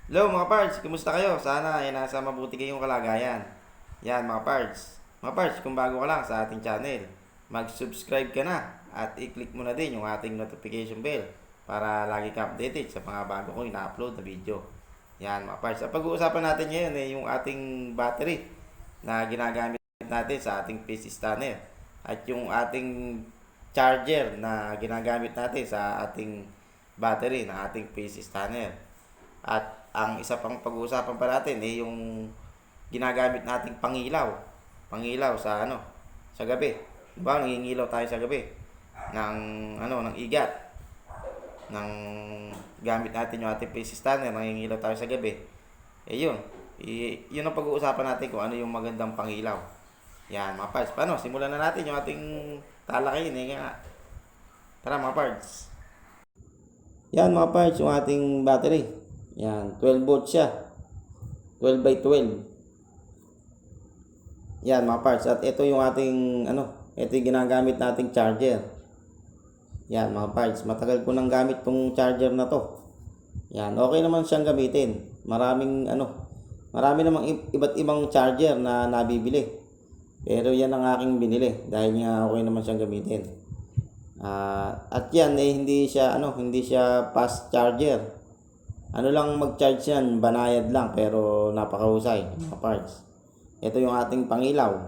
Hello mga pards, kumusta kayo? Sana ay nasa mabuti kayong kalagayan. Yan mga pards. Mga pards, kung bago ka lang sa ating channel, mag-subscribe ka na at i-click mo na din yung ating notification bell para lagi ka updated sa mga bago kong ina-upload na video. Yan mga pards. Ang pag-uusapan natin ngayon ay yung ating battery na ginagamit natin sa ating PC scanner at yung ating charger na ginagamit natin sa ating battery ng ating PC scanner. At ang isa pang pag-uusapan pa natin ay yung ginagamit nating pangilaw. Pangilaw sa sa gabi. 'Di ba? Nangingilaw tayo sa gabi ng ng igat ng gamit natin yung ating face stunner, nangingilaw tayo sa gabi. Eh yun, yun ang pag-uusapan natin kung ano yung magandang pangilaw. Yan, mga parts. Paano? Simulan na natin yung ating talakayin. Nga. Tara mga parts. Yan mga parts, yung ating battery. Yan, 12 volts siya. 12 by 12. Yan mga parts. At ito yung ating ito yung ginagamit nating charger. Yan mga parts. Matagal ko nang gamit tong charger na to. Yan, okay naman siyang gamitin. Marami namang iba't ibang charger na nabibili. Pero yan ang aking binili dahil nga okay naman siyang gamitin. At yan hindi siya fast charger. Ano lang mag-charge yan, banayad lang pero napakahusay mga parts. Ito yung ating pangilaw.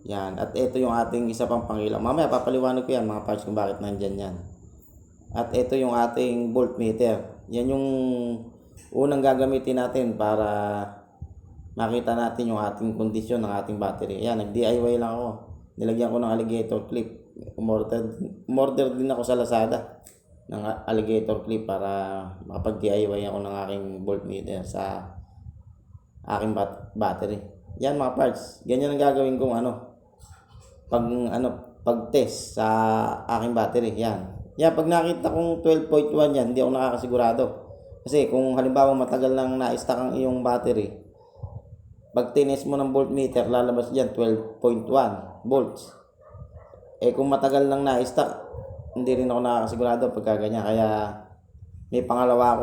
Yan, at ito yung ating isa pang pangilaw. Mamaya papaliwanag ko yan mga parts kung bakit nandyan yan. At ito yung ating voltmeter. Yan yung unang gagamitin natin para makita natin yung ating kondisyon ng ating battery. Yan, nag-DIY lang ako. Nilagyan ko ng alligator clip. Umorder din ako sa Lazada ng alligator clip para makapag-DIY ako ng aking voltmeter sa aking battery. Yan mga parts. Ganyan ang gagawin kong pag-test sa aking battery. Yan. Yan, pag nakita kong 12.1 yan, hindi ako nakakasigurado. Kasi kung halimbawa matagal nang na-stack ang iyong battery, pag tinest mo ng voltmeter, lalabas diyan 12.1 volts. Kung matagal nang na-stack, hindi rin ako nakakasigurado pagka ganyan. Kaya may pangalawa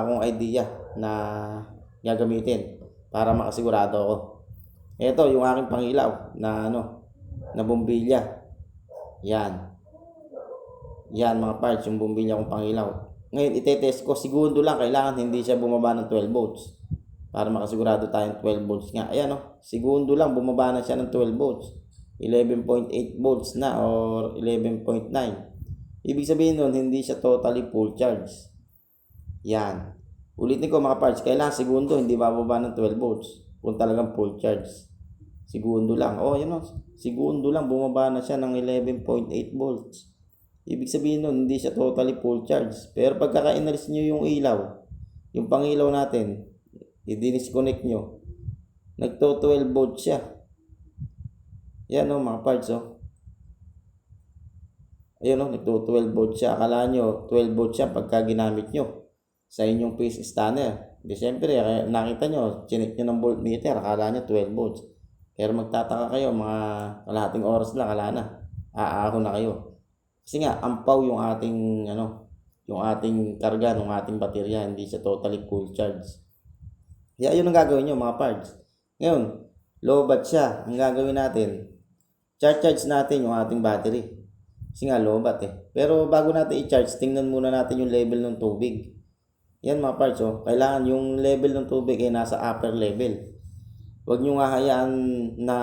akong idea na gagamitin para makasigurado ako. Ito yung aking pangilaw na bombilya. Yan. Yan mga parts, yung bombilya kong pangilaw. Ngayon itetest ko, segundo lang kailangan hindi siya bumaba ng 12 volts. Para makasigurado tayong 12 volts nga. Ayan segundo lang bumaba na siya ng 12 volts. 11.8 volts na or 11.9. Ibig sabihin nun, hindi siya totally full charge. Yan. Ulitin ko mga parts, kailangan segundo, hindi bababa ng 12 volts. Kung talagang full charge. Segundo lang. Segundo lang, bumaba na siya ng 11.8 volts. Ibig sabihin nun, hindi siya totally full charge. Pero pagkaka-inalis nyo yung ilaw, yung pangilaw natin, i-disconnect nyo, nagto 12 volts siya. Yan mga parts Ayun nagto 12 volts siya. Akala nyo 12 volts siya pagka ginamit nyo sa inyong face scanner. Di siyempre, nakita nyo, chinik nyo ng voltmeter, akala nyo 12 volts. Pero magtataka kayo, mga kalahating oras lang, akala na. Aahon na kayo. Kasi nga, ampaw yung ating karga ng ating baterya, hindi siya totally full charge. Kaya yun ang gagawin nyo mga parts. Ngayon, low bat siya. Ang gagawin natin, charge natin yung ating battery. Kasi nga lobat Pero bago natin i-charge, tingnan muna natin yung level ng tubig. Yan mga parts Kailangan yung level ng tubig ay nasa upper level. Huwag nyo nga hayaan na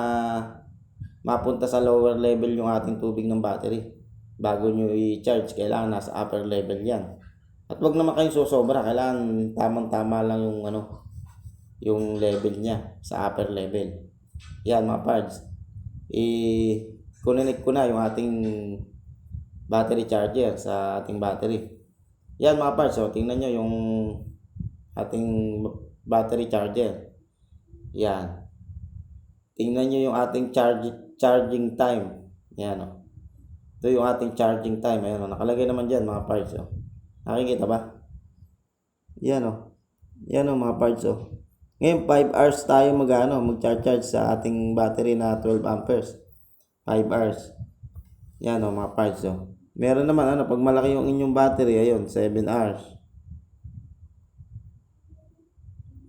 mapunta sa lower level yung ating tubig ng battery. Bago nyo i-charge, kailangan nasa upper level yan. At huwag naman kayong sosobra. Kailangan tamang-tama lang yung level niya sa upper level. Yan mga parts. I-connect ko na yung ating battery charger sa ating battery. Yan mga parts tingnan nyo yung ating battery charger. Yan. Tingnan nyo yung ating charging time. Yan Ito yung ating charging time. Ayan nakalagay naman dyan mga parts Nakikita ba? Yan Yan mga parts Ngayon 5 hours tayo mag-charge sa ating battery na 12 amperes. 5 hours. Yan mga parts Meron naman pag malaki yung inyong battery, ayun, 7 hours.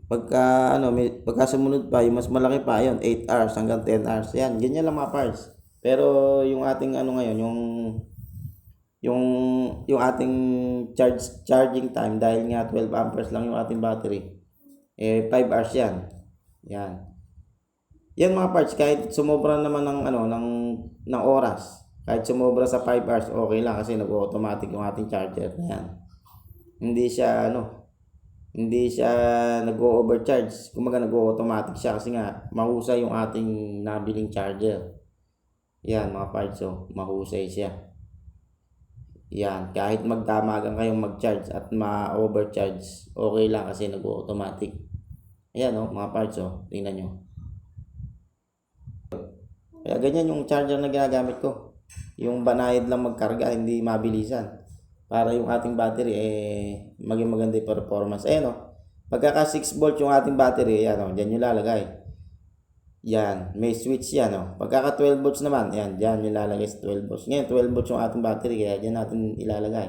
Pagka pagka sumunod pa, yung mas malaki pa, yun, 8 hours hanggang 10 hours. Yan, ganyan lang mga parts. Pero yung ating ngayon, yung yung ating charging time, dahil nga 12 amperes lang yung ating battery, 5 hours yan. Yan. Yan mga parts, kahit sumobra naman ng oras, kahit sumobra sa 5 hours, okay lang kasi nag-automatic yung ating charger. Yan. Hindi siya nag-overcharge. Kumaga nag-automatic siya kasi nga mahusay yung ating nabiling charger. Yan mga parts, mahusay siya. Yan, kahit magdamagan kayong mag-charge at ma-overcharge, okay lang kasi nag-automatic. Ayan mga parts, tingnan nyo. Kaya ganyan yung charger na ginagamit ko. Yung banayad lang magkarga, hindi mabilisan. Para yung ating battery maging maganda yung performance. Ayan pagka 6 volt yung ating battery, ayan diyan yung lalagay. Yan, may switch yan Pagka 12 volts naman, yan, diyan yung lalagay sa 12 volts. Ngayon 12 volts yung ating battery, kaya diyan natin ilalagay.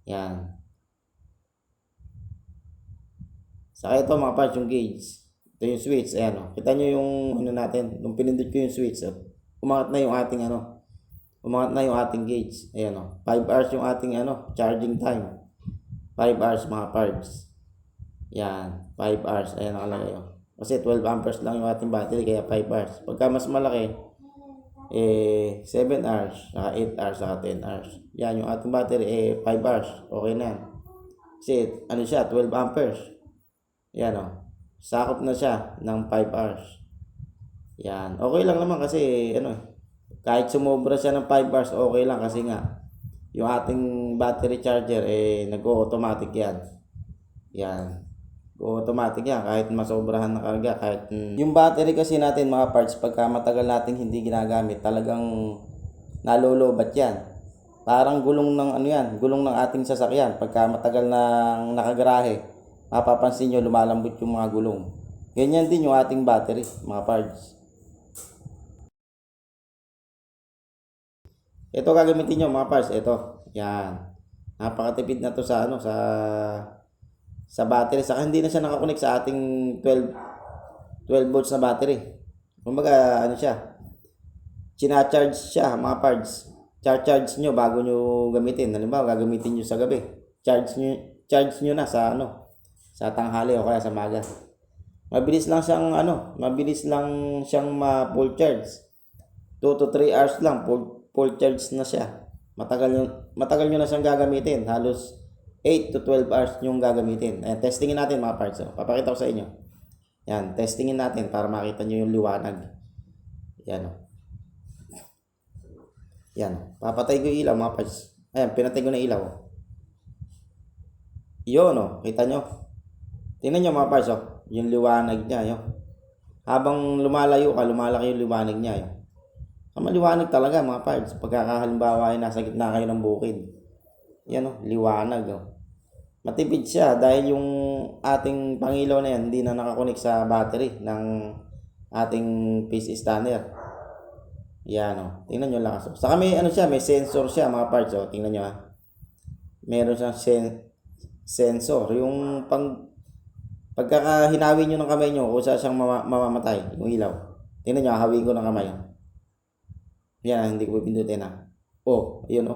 Yan. Saka ito mga parts, yung gauge. Ito yung switch, ayan Kita nyo yung natin, nung pinindot ko yung switch, umangat na yung ating umangat na yung ating gauge. Ayan 5 hours yung ating charging time. 5 hours mga parts. Yan, 5 hours. Ayan nakalagay Kasi 12 amperes lang yung ating battery, kaya 5 hours. Pagka mas malaki, 7 hours, saka 8 hours, saka 10 hours. Yan, yung ating battery, 5 hours. Okay na yan. Kasi, siya, 12 amperes. Yan sakop na siya ng 5 hours. Yan, okay lang naman kasi, kahit sumobra siya ng 5 hours, okay lang kasi nga, yung ating battery charger, nag-automatic yan. Yan. Automatic yan kahit masobrahan na karga, kahit yung battery kasi natin mga parts, pagka matagal nating hindi ginagamit, talagang nalolobat yan. Parang gulong ng gulong ng ating sasakyan. Pagka matagal nang nakagarahe, mapapansin nyo lumalambot yung mga gulong. Ganyan din yung ating battery mga parts. Ito gagamitin nyo mga parts, ito. Yan. Napakatipid na to sa sa battery. Saka hindi na siya nakakonek sa ating 12 volts na battery. Kumbaga siya, charge siya mga parts. Charge nyo bago nyo gamitin. Halimbawa gagamitin nyo sa gabi, charge nyo na sa sa tanghali o kaya sa maga. Mabilis lang siyang ma-full charge. 2 to 3 hours lang full charge na siya. Matagal nyo na siyang gagamitin. Halos 8 to 12 hours yung gagamitin. Ayan, testingin natin mga parts. Papakita ko sa inyo. Yan, testingin natin para makita nyo yung liwanag. Yan Yan. Papatay ko yung ilaw mga parts. Ayan, pinatay ko na ilaw. Yun kita nyo. Tingnan nyo mga parts yung liwanag niya Habang lumalayo ka, lumalaki yung liwanag niya maliwanag talaga mga parts. Pagkakahalimbawa ay nasa gitna kayo ng bukid. Yan liwanag Matipid siya dahil yung ating pangilaw na yan hindi na nakakonek sa battery ng ating PC scanner. Yan tingnan nyo lang. Saka may may sensor siya mga parts tingnan nyo Meron siyang sensor. Yung pagkakahinawi nyo ng kamay nyo, kusa siyang mamamatay yung ilaw. Tingnan nyo, hawin ko ng kamay. Yan, hindi ko pindutin yun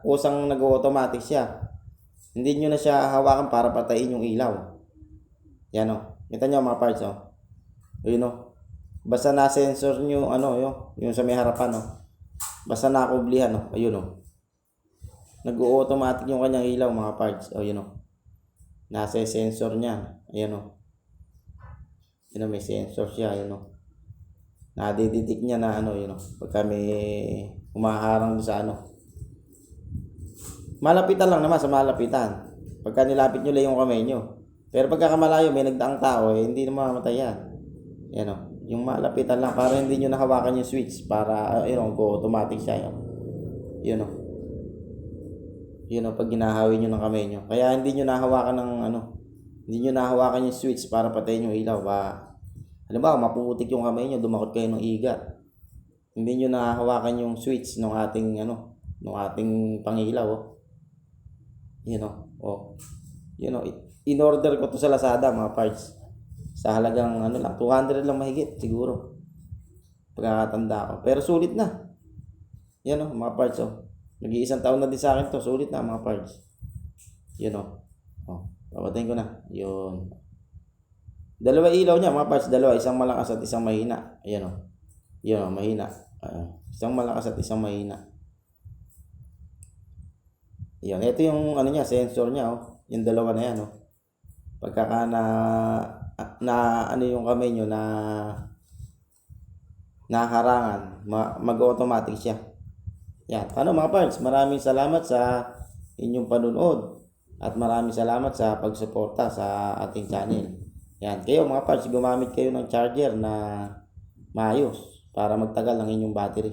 kusang nag-automatic siya. Hindi nyo na siya hawakan para patayin yung ilaw. Yan kita nyo mga parts yun basta na-sensor nyo yung sa may harapan basta nakublihan ayun nag-automatic yung kanyang ilaw mga parts yun nasa sensor niya. Ayun yun may sensor siya nadidetect niya na pagka may humaharang sa malapitan lang naman, sa malapitan. Pagka nilapit nyo lang yung kamay nyo. Pero pagka kamalayo may nagdaang tao hindi na mamamatay yan. Yung malapitan lang para hindi nyo nahawakan yung switch para go automatic siya yun pag ginahawi nyo ng kamay nyo. Kaya hindi nyo nahawakan hindi nyo nahawakan yung switch para patayin yung ilaw. Halimbawa mapuputik yung kamay nyo, dumakot kayo ng iga, hindi nyo nahawakan yung switch ng ating ng ating pangilaw yun In-order ko to sa Lazada mga parts. Sa halagang ano lang, 200 lang mahigit siguro. Pagkakatanda ko. Pero sulit na. Yan mga parts Nag-iisang taon na din sa akin to. Sulit na mga parts. Yun papatayin ko na. Yun. Dalawa ilaw niya mga parts. Dalawa. Isang malakas at isang mahina. Ayan Yun mahina. Isang malakas at isang mahina. Yun. Ito yung ano niya, sensor niya Yung dalawa na yan Pagkaka na ano yung kamay nyo na nakaharangan, mag-automatic siya. Yan. Mga parts, maraming salamat sa inyong panunood at maraming salamat sa pagsuporta sa ating channel. Yan. Kayo mga parts, gumamit kayo ng charger na maayos para magtagal ang inyong battery.